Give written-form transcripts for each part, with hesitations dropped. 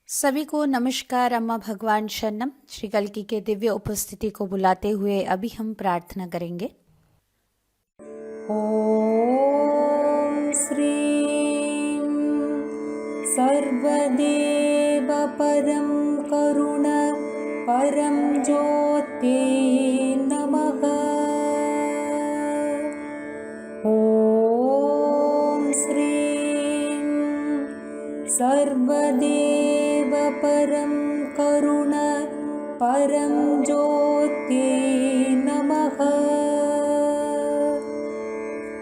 सभी को नमस्कार। अम्मा भगवान शरणम। श्री कल्की के दिव्य उपस्थिति को बुलाते हुए अभी हम प्रार्थना करेंगे। ॐ श्रीं सर्वदेव परं करुण परं ज्योते नमः। ॐ श्रीं सर्वदेव परं करुण परं ज्योते नमः।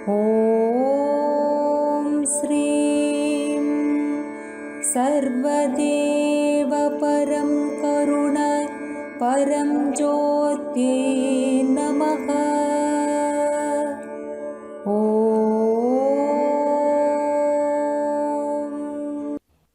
ॐ श्रीं सर्वदेव परं करुण परं ज्योते नमः।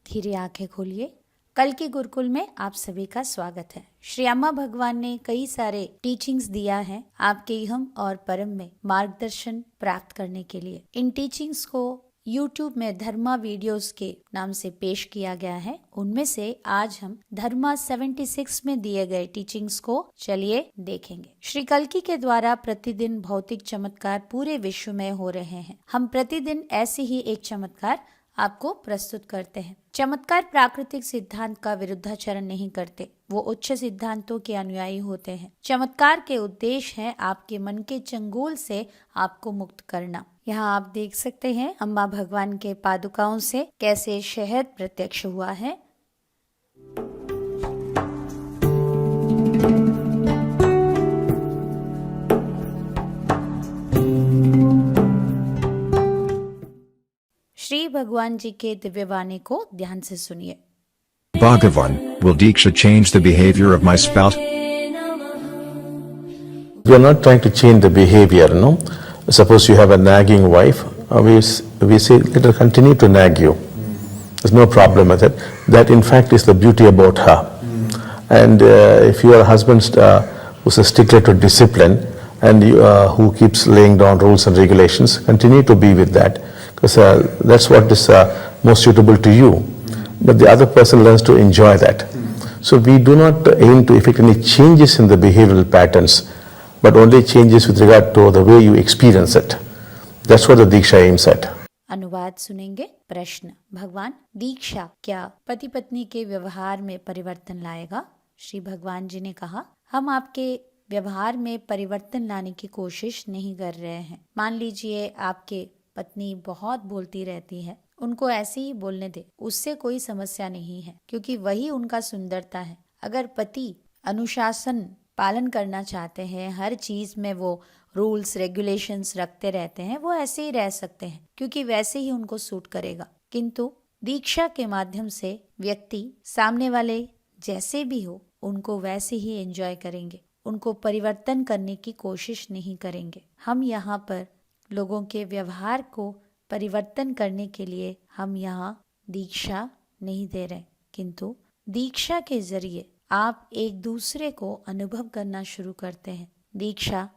धीरे आंखें खोलिए। कल के गुरुकुल में आप सभी का स्वागत है। श्री अम्मा भगवान ने कई सारे टीचिंग्स दिया है आपके इहम और परम में मार्गदर्शन प्राप्त करने के लिए। इन टीचिंग्स को YouTube में धर्मा वीडियोस के नाम से पेश किया गया है। उनमें से आज हम धर्मा 76 में दिए गए टीचिंग्स को चलिए देखेंगे। श्री कल्की के द्वारा प्रतिदिन भौतिक चमत्कार पूरे विश्व में हो रहे हैं। हम प्रतिदिन ऐसे ही एक चमत्कार आपको प्रस्तुत करते हैं। चमत्कार प्राकृतिक सिद्धांत का विरुद्धाचरण नहीं करते, वो उच्च सिद्धांतों के अनुयायी होते हैं। चमत्कार के उद्देश्य है आपके मन के चंगुल से आपको मुक्त करना। यहाँ आप देख सकते हैं अम्मा भगवान के पादुकाओं से कैसे शहद प्रत्यक्ष हुआ है। श्री भगवान जी के दिव्य वाणी को ध्यान से सुनिए। Bhagavan, will Diksha change the behavior of my spouse? We are not trying to change the behavior, no? Suppose you have a nagging wife, we say let her continue to nag you. There's no problem with it. That in fact is the beauty about her. And if you are a husband who's a stickler to discipline and who keeps laying down rules and regulations, continue to be with that. Because that's what is most suitable to you, but the other person learns to enjoy that. So we do not aim to effect any changes in the behavioral patterns, but only changes with regard to the way you experience it. That's what the Diksha aims at. अनुवाद सुनेंगे। प्रश्न: भगवान, दीक्षा क्या पति पत्नी के व्यवहार में परिवर्तन लाएगा? श्री भगवान जी ने कहा, हम आपके व्यवहार में परिवर्तन लाने की कोशिश नहीं कर रहे हैं। मान लीजिए आपके पत्नी बहुत बोलती रहती है, उनको ऐसे ही बोलने दे, उससे कोई समस्या नहीं है, क्योंकि वही उनका सुंदरता है। अगर पति अनुशासन पालन करना चाहते हैं, हर चीज में वो रूल्स रेगुलेशंस रखते रहते हैं, वो ऐसे ही रह सकते हैं, क्योंकि वैसे ही उनको सूट करेगा। किंतु दीक्षा के माध्यम से व्यक्ति सामने वाले जैसे भी हो उनको वैसे ही एंजॉय करेंगे, उनको परिवर्तन करने की कोशिश नहीं करेंगे। हम यहाँ पर लोगों के व्यवहार को परिवर्तन करने के लिए हम यहाँ दीक्षा नहीं दे रहे, किंतु दीक्षा के जरिए आप एक दूसरे को अनुभव करना शुरू करते हैं। दीक्षा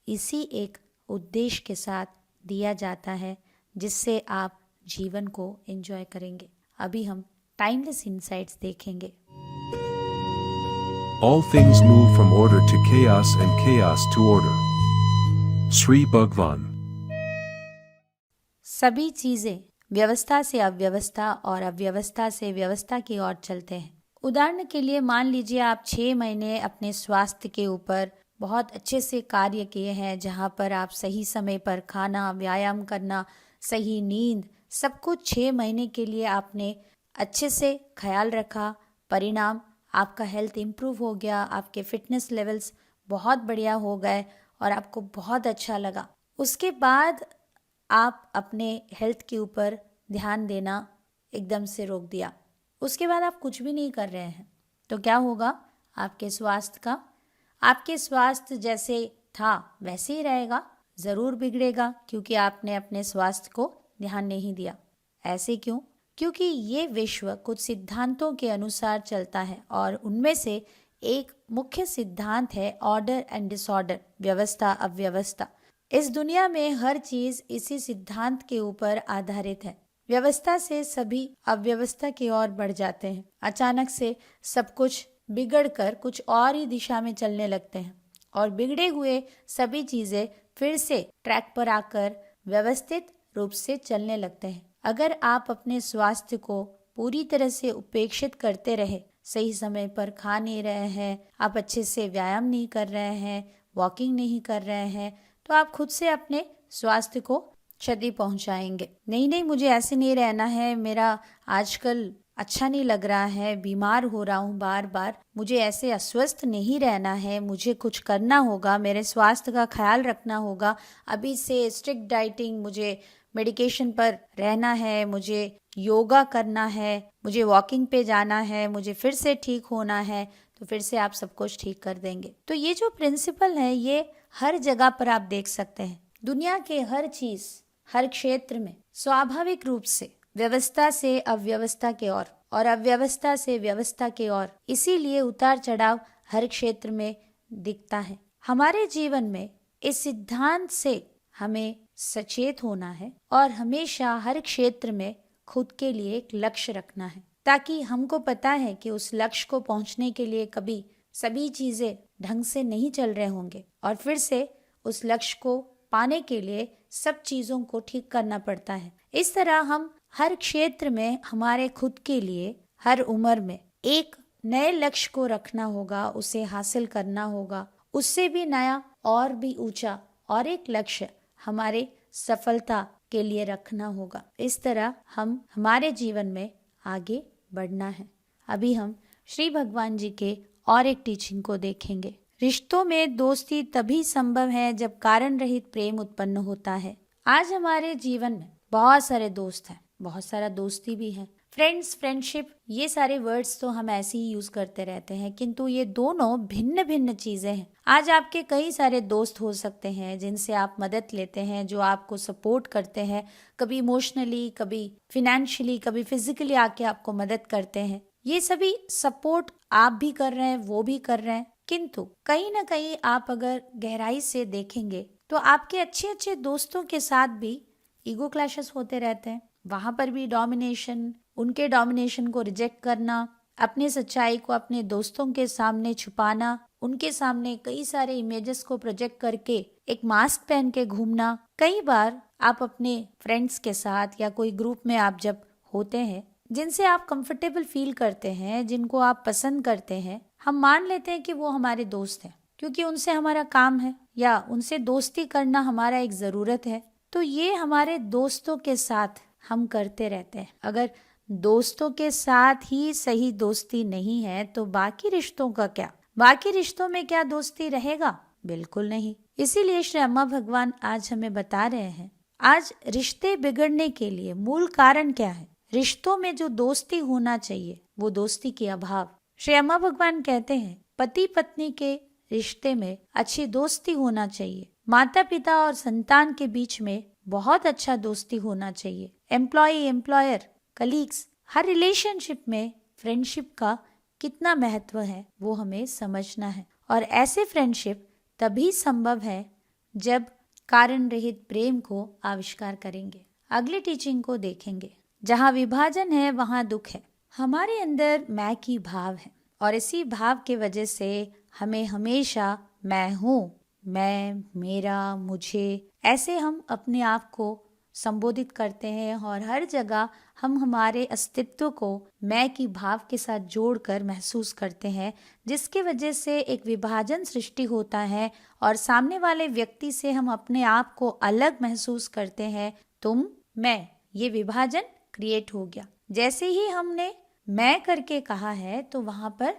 इसी एक उद्देश्य के साथ दिया जाता है जिससे आप जीवन को एंजॉय करेंगे। अभी हम टाइमलेस इनसाइट्स देखेंगे। All things move from order to chaos and chaos to order. Sri Bhagwan. सभी चीजें व्यवस्था से अव्यवस्था और अव्यवस्था से व्यवस्था की ओर चलते हैं। उदाहरण के लिए मान लीजिए आप 6 महीने अपने स्वास्थ्य के ऊपर बहुत अच्छे से कार्य किए हैं, जहाँ पर आप सही समय पर खाना, व्यायाम करना, सही नींद, सब कुछ 6 महीने के लिए आपने अच्छे से ख्याल रखा। परिणाम आपका हेल्थ इम्प्रूव हो गया, आपके फिटनेस लेवल्स बहुत बढ़िया हो गए और आपको बहुत अच्छा लगा। उसके बाद आप अपने हेल्थ के ऊपर ध्यान देना एकदम से रोक दिया, उसके बाद आप कुछ भी नहीं कर रहे हैं, तो क्या होगा? आपके स्वास्थ्य जैसे था वैसे ही रहेगा, ज़रूर बिगड़ेगा, क्योंकि आपने अपने स्वास्थ्य को ध्यान नहीं दिया। ऐसे क्यों? क्योंकि ये विश्व कुछ सिद्धांतों के अनुसार चलता है और उनमें से एक मुख्य सिद्धांत है ऑर्डर एंड डिसऑर्डर, व्यवस्था अव्यवस्था। इस दुनिया में हर चीज इसी सिद्धांत के ऊपर आधारित है। व्यवस्था से सभी अव्यवस्था की ओर बढ़ जाते हैं। अचानक से सब कुछ बिगड़कर कुछ और ही दिशा में चलने लगते हैं और बिगड़े हुए सभी चीजें फिर से ट्रैक पर आकर व्यवस्थित रूप से चलने लगते हैं। अगर आप अपने स्वास्थ्य को पूरी तरह से उपेक्षित करते रहे, सही समय पर खा नहीं रहे हैं, आप अच्छे से व्यायाम नहीं कर रहे हैं, वॉकिंग नहीं कर रहे हैं, तो आप खुद से अपने स्वास्थ्य को क्षति पहुंचाएंगे। नहीं, मुझे ऐसे नहीं रहना है, मेरा आजकल अच्छा नहीं लग रहा है, बीमार हो रहा हूँ बार बार, मुझे ऐसे अस्वस्थ नहीं रहना है, मुझे कुछ करना होगा, मेरे स्वास्थ्य का ख्याल रखना होगा, अभी से स्ट्रिक्ट डाइटिंग, मुझे मेडिकेशन पर रहना है, मुझे योगा करना है, मुझे वॉकिंग पे जाना है, मुझे फिर से ठीक होना है, तो फिर से आप सब कुछ ठीक कर देंगे। तो ये जो प्रिंसिपल है ये हर जगह पर आप देख सकते हैं। दुनिया के हर चीज, हर क्षेत्र में स्वाभाविक रूप से व्यवस्था से अव्यवस्था के ओर और अव्यवस्था से व्यवस्था के ओर, इसीलिए उतार चढ़ाव हर क्षेत्र में दिखता है। हमारे जीवन में इस सिद्धांत से हमें सचेत होना है और हमेशा हर क्षेत्र में खुद के लिए एक लक्ष्य रखना है, ताकि हमको पता है कि उस लक्ष्य को पहुंचने के लिए कभी सभी चीजें ढंग से नहीं चल रहे होंगे और फिर से उस लक्ष्य को पाने के लिए सब चीजों को ठीक करना पड़ता है। इस तरह हम हर क्षेत्र में हमारे खुद के लिए हर उम्र में एक नए लक्ष्य को रखना होगा, उसे हासिल करना होगा, उससे भी नया और भी ऊंचा और एक लक्ष्य हमारे सफलता के लिए रखना होगा। इस तरह हम हमारे जीवन में आगे बढ़ना है। अभी हम श्री भगवान जी के और एक टीचिंग को देखेंगे। रिश्तों में दोस्ती तभी संभव है जब कारण रहित प्रेम उत्पन्न होता है। आज हमारे जीवन में बहुत सारे दोस्त हैं, बहुत सारा दोस्ती भी है। फ्रेंड्स, फ्रेंडशिप, ये सारे वर्ड्स तो हम ऐसे ही यूज करते रहते हैं, किंतु ये दोनों भिन्न भिन्न चीजें हैं। आज आपके कई सारे दोस्त हो सकते हैं जिनसे आप मदद लेते हैं, जो आपको सपोर्ट करते हैं, कभी इमोशनली, कभी फिनेंशियली, कभी फिजिकली आके आपको मदद करते हैं। ये सभी सपोर्ट आप भी कर रहे हैं, वो भी कर रहे हैं, किंतु कहीं ना कहीं आप अगर गहराई से देखेंगे तो आपके अच्छे अच्छे दोस्तों के साथ भी ईगो क्लैशेस होते रहते हैं। वहां पर भी डोमिनेशन, उनके डोमिनेशन को रिजेक्ट करना, अपनी सच्चाई को अपने दोस्तों के सामने छुपाना, उनके सामने कई सारे इमेजेस को प्रोजेक्ट करके एक मास्क पहन के घूमना। कई बार आप अपने फ्रेंड्स के साथ या कोई ग्रुप में आप जब होते हैं, जिनसे आप कंफर्टेबल फील करते हैं, जिनको आप पसंद करते हैं, हम मान लेते हैं कि वो हमारे दोस्त हैं क्योंकि उनसे हमारा काम है या उनसे दोस्ती करना हमारा एक जरूरत है। तो ये हमारे दोस्तों के साथ हम करते रहते हैं। अगर दोस्तों के साथ ही सही दोस्ती नहीं है तो बाकी रिश्तों का क्या? बाकी रिश्तों में क्या दोस्ती रहेगा? बिल्कुल नहीं। इसीलिए श्री अम्मा भगवान आज हमें बता रहे हैं, आज रिश्ते बिगड़ने के लिए मूल कारण क्या है? रिश्तों में जो दोस्ती होना चाहिए वो दोस्ती की अभाव। श्री अम्मा भगवान कहते हैं पति पत्नी के रिश्ते में अच्छी दोस्ती होना चाहिए, माता पिता और संतान के बीच में बहुत अच्छा दोस्ती होना चाहिए, एम्प्लॉय एम्प्लॉयर, कलीग्स, हर रिलेशनशिप में फ्रेंडशिप का कितना महत्व है वो हमें समझना है। और ऐसे फ्रेंडशिप तभी संभव है जब कारण रहित प्रेम को आविष्कार करेंगे। अगली टीचिंग को देखेंगे। जहाँ विभाजन है वहाँ दुख है। हमारे अंदर मैं की भाव है और इसी भाव के वजह से हमें हमेशा मैं हूँ, मैं, मेरा, मुझे, ऐसे हम अपने आप को संबोधित करते हैं और हर जगह हम हमारे अस्तित्व को मैं की भाव के साथ जोड़कर महसूस करते हैं, जिसकी वजह से एक विभाजन सृष्टि होता है और सामने वाले व्यक्ति से हम अपने आप को अलग महसूस करते हैं। तुम, मैं, ये विभाजन क्रिएट हो गया। जैसे ही हमने मैं करके कहा है तो वहां पर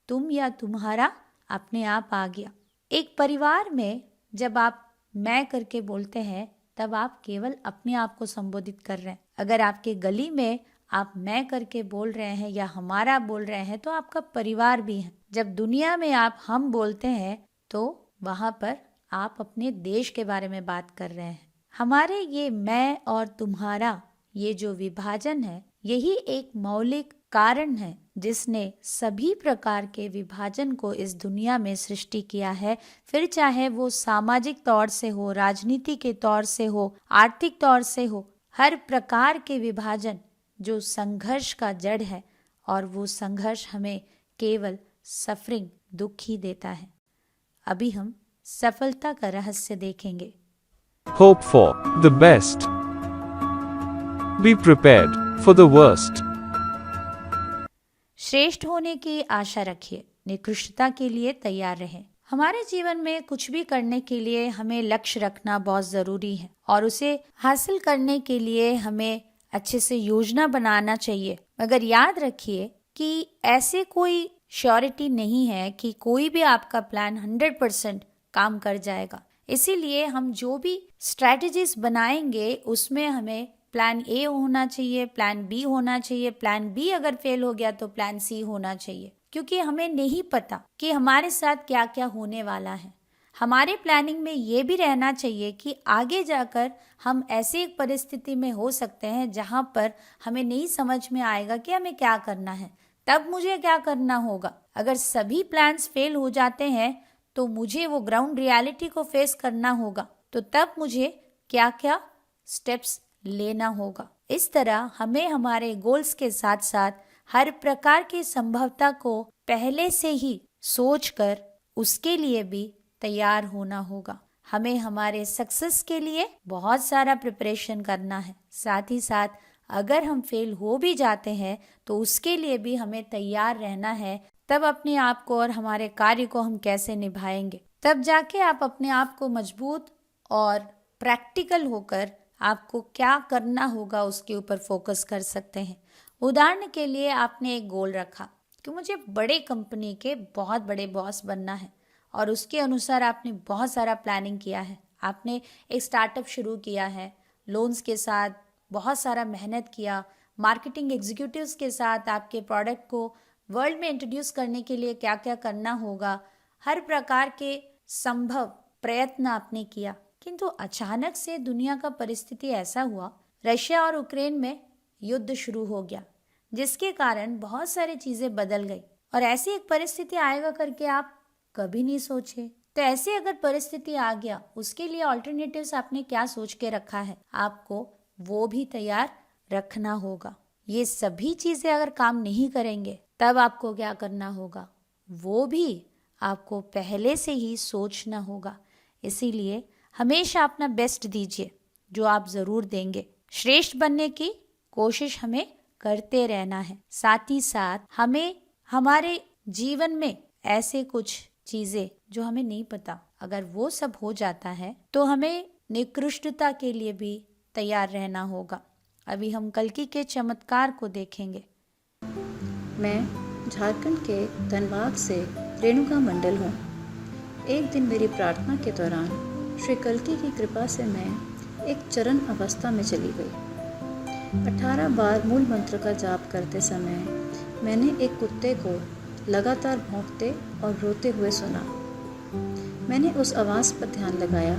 तुम या तुम्हारा अपने आप आ गया। एक परिवार में जब आप मैं करके बोलते हैं तब आप केवल अपने आप को संबोधित कर रहे हैं। अगर आपके गली में आप मैं करके बोल रहे हैं या हमारा बोल रहे हैं तो आपका परिवार भी है। जब दुनिया में आप हम बोलते हैं तो वहां पर आप अपने देश के बारे में बात कर रहे हैं। हमारे ये मैं और तुम्हारा ये जो विभाजन है, यही एक मौलिक कारण है जिसने सभी प्रकार के विभाजन को इस दुनिया में सृष्टि किया है। फिर चाहे वो सामाजिक तौर से हो, राजनीति के तौर से हो, आर्थिक तौर से हो, हर प्रकार के विभाजन जो संघर्ष का जड़ है, और वो संघर्ष हमें केवल सफरिंग, दुख ही देता है। अभी हम सफलता का रहस्य देखेंगे। Hope for the best. Be prepared for the worst. श्रेष्ठ होने की आशा रखिए, निकृष्टता के लिए तैयार रहें। हमारे जीवन में कुछ भी करने के लिए हमें लक्ष्य रखना बहुत जरूरी है, और उसे हासिल करने के लिए हमें अच्छे से योजना बनाना चाहिए। मगर याद रखिए कि ऐसे कोई श्योरिटी नहीं है कि कोई भी आपका प्लान 100% काम कर जाएगा। इसीलिए हम जो भी स्ट्रैटेजीज बनाएंगे उसमें हमें प्लान ए होना चाहिए, प्लान बी होना चाहिए, प्लान बी अगर फेल हो गया तो प्लान सी होना चाहिए, क्योंकि हमें नहीं पता कि हमारे साथ क्या क्या होने वाला है। हमारे प्लानिंग में ये भी रहना चाहिए कि आगे जाकर हम ऐसे एक परिस्थिति में हो सकते हैं जहां पर हमें नहीं समझ में आएगा कि हमें क्या करना है, तब मुझे क्या करना होगा। अगर सभी प्लान्स फेल हो जाते हैं तो मुझे वो ग्राउंड रियलिटी को फेस करना होगा, तो तब मुझे क्या क्या स्टेप्स लेना होगा। इस तरह हमें हमारे गोल्स के साथ साथ हर प्रकार की संभवता को पहले से ही सोचकर उसके लिए भी तैयार होना होगा। हमें हमारे सक्सेस के लिए बहुत सारा प्रिपरेशन करना है। साथ ही साथ अगर हम फेल हो भी जाते हैं तो उसके लिए भी हमें तैयार रहना है। तब अपने आप को और हमारे कार्य को हम कैसे निभाएंगे, तब जाके आप अपने आप को मजबूत और प्रैक्टिकल होकर आपको क्या करना होगा उसके ऊपर फोकस कर सकते हैं। उदाहरण के लिए आपने एक गोल रखा कि मुझे बड़े कंपनी के बहुत बड़े बॉस बनना है, और उसके अनुसार आपने बहुत सारा प्लानिंग किया है। आपने एक स्टार्टअप शुरू किया है, लोन्स के साथ बहुत सारा मेहनत किया, मार्केटिंग एग्जीक्यूटिव्स के साथ आपके प्रोडक्ट को वर्ल्ड में इंट्रोड्यूस करने के लिए क्या क्या करना होगा, हर प्रकार के संभव प्रयत्न आपने किया। किंतु अचानक से दुनिया का परिस्थिति ऐसा हुआ, रशिया और यूक्रेन में युद्ध शुरू हो गया, जिसके कारण बहुत सारी चीजें बदल गई। और ऐसी एक परिस्थिति आएगा करके आप कभी नहीं सोचे। तो ऐसी अगर परिस्थिति आ गया, उसके लिए ऑल्टरनेटिव्स आपने क्या सोच के रखा है, आपको वो भी तैयार रखना होगा। ये सभी चीजें अगर काम नहीं करेंगे तब आपको क्या करना होगा, वो भी आपको पहले से ही सोचना होगा। इसीलिए हमेशा अपना बेस्ट दीजिए, जो आप जरूर देंगे। श्रेष्ठ बनने की कोशिश हमें करते रहना है। साथ ही साथ हमें हमारे जीवन में ऐसे कुछ चीजें जो हमें नहीं पता, अगर वो सब हो जाता है तो हमें निकृष्टता के लिए भी तैयार रहना होगा। अभी हम कल्कि के चमत्कार को देखेंगे। मैं झारखंड के धनबाद से रेणुका मंडल हूँ। एक दिन मेरी प्रार्थना के दौरान श्री कल्कि की कृपा से मैं एक चरण अवस्था में चली गई। 18 बार मूल मंत्र का जाप करते समय मैंने एक कुत्ते को लगातार भौंकते और रोते हुए सुना। मैंने उस आवाज़ पर ध्यान लगाया।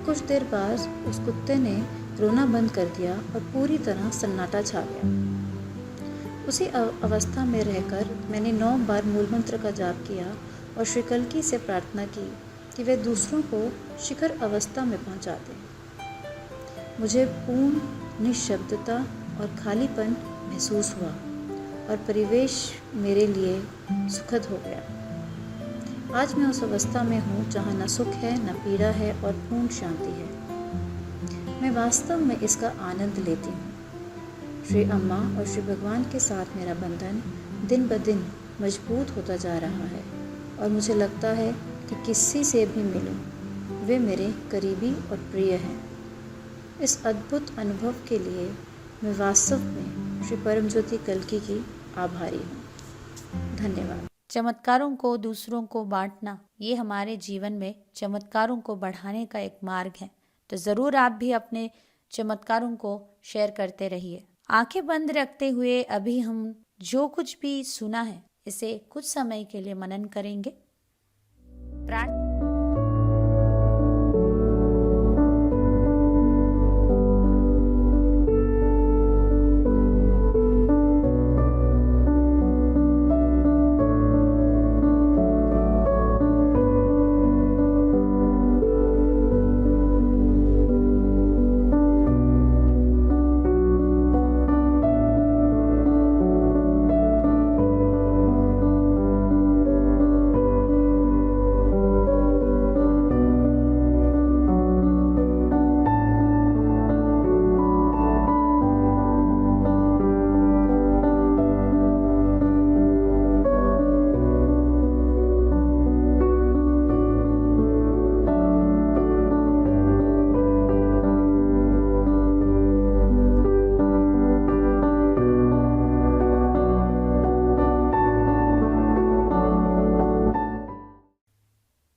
कुछ देर बाद उस कुत्ते ने रोना बंद कर दिया और पूरी तरह सन्नाटा छा गया। उसी अवस्था में रहकर मैंने 9 बार मूलमंत्र का जाप किया और श्री कल्कि से प्रार्थना की कि वे दूसरों को शिखर अवस्था में पहुंचा दें। मुझे पूर्ण निःशब्दता और खालीपन महसूस हुआ और परिवेश मेरे लिए सुखद हो गया। आज मैं उस अवस्था में हूँ जहाँ न सुख है, न पीड़ा है और पूर्ण शांति है। मैं वास्तव में इसका आनंद लेती हूँ। श्री अम्मा और श्री भगवान के साथ मेरा बंधन दिन ब दिन मजबूत होता जा रहा है और मुझे लगता है कि किसी से भी मिलूं, वे मेरे करीबी और प्रिय हैं। इस अद्भुत अनुभव के लिए मैं वास्तव में श्री परमज्योति कल्कि की आभारी हूँ। धन्यवाद। चमत्कारों को दूसरों को बांटना, ये हमारे जीवन में चमत्कारों को बढ़ाने का एक मार्ग है। तो ज़रूर आप भी अपने चमत्कारों को शेयर करते रहिए। आंखें बंद रखते हुए अभी हम जो कुछ भी सुना है इसे कुछ समय के लिए मनन करेंगे।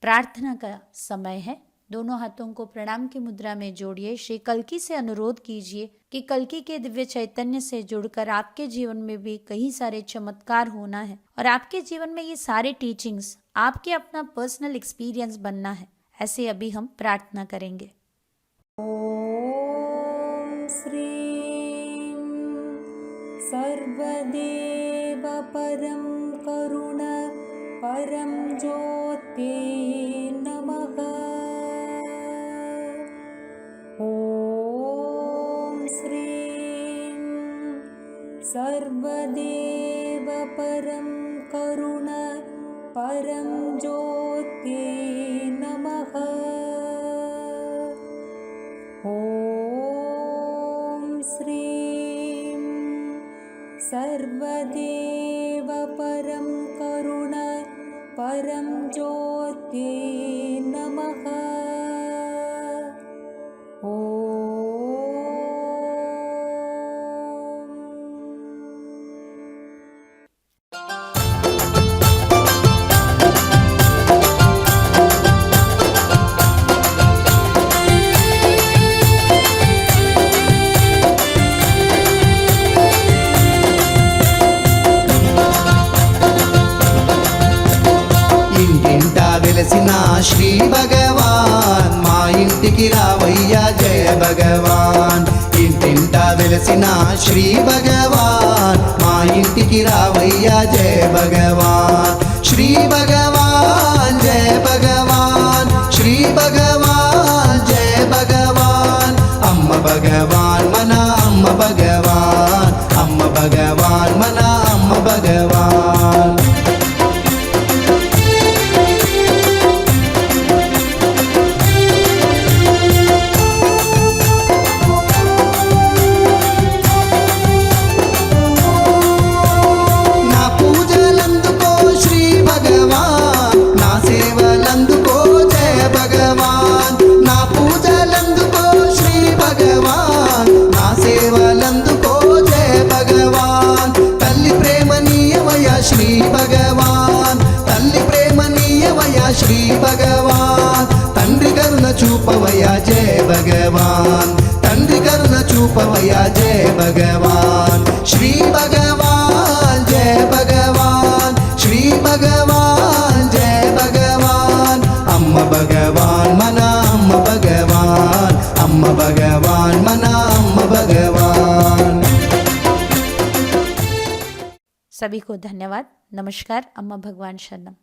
प्रार्थना का समय है। दोनों हाथों को प्रणाम की मुद्रा में जोड़िए। श्री कल्की से अनुरोध कीजिए कि कल्की के दिव्य चैतन्य से जुड़कर आपके जीवन में भी कई सारे चमत्कार होना है और आपके जीवन में ये सारे टीचिंग्स आपके अपना पर्सनल एक्सपीरियंस बनना है। ऐसे अभी हम प्रार्थना करेंगे। ॐ श्रीं सर्वदेव परं करुण परं ज्योत्यै नमः। ॐ श्रीं सर्वदेव परं करुण परं ज्योत्यै नमः। ॐ श्रीं सर्वदेव परं करुण परं ज्योत्यै नमः। ఇంటింటా వెలసిన శ్రీ భగవాన్ మా ఇంటికి రావయ్యా జయ భగవాన్. ఇంటింటా వెలసిన శ్రీ భగవాన్ మా ఇంటికి రావయ్యా జయ భగవాన్. శ్రీ భగవాన్ జయ భగవాన్, శ్రీ భగవాన్ జయ భగవాన్. అమ్మ భగవాన్ మన అమ్మ భగవాన్, అమ్మ భగవాన్ మన అమ్మ భగవాన్. నా పూజలందుకో శ్రీ భగవాన్, నా సేవలందుకో జయ భగవాన్. నా పూజలందుకో శ్రీ భగవాన్, నా సేవలందుకో జయ భగవాన్. తల్లి ప్రేమనీయమయ శ్రీ భగవాన్, తల్లి ప్రేమనీయమయ శ్రీ భగవాన్. తండ్రి కరుణ చూపవయ జయ భగవాన్, తండ్రి కరుణ చూపవయ జయ భగవాన్. శ్రీ భగవాన్ జయ భగవాన్, శ్రీ భగవాన్ జయ భగవాన్. అమ్మ భగవాన్ మన అమ్మ భగవాన్, అమ్మ భగవాన్ మన అమ్మ భగవాన్. सभी को धन्यवाद। नमस्कार। अम्मा भगवान शरणम।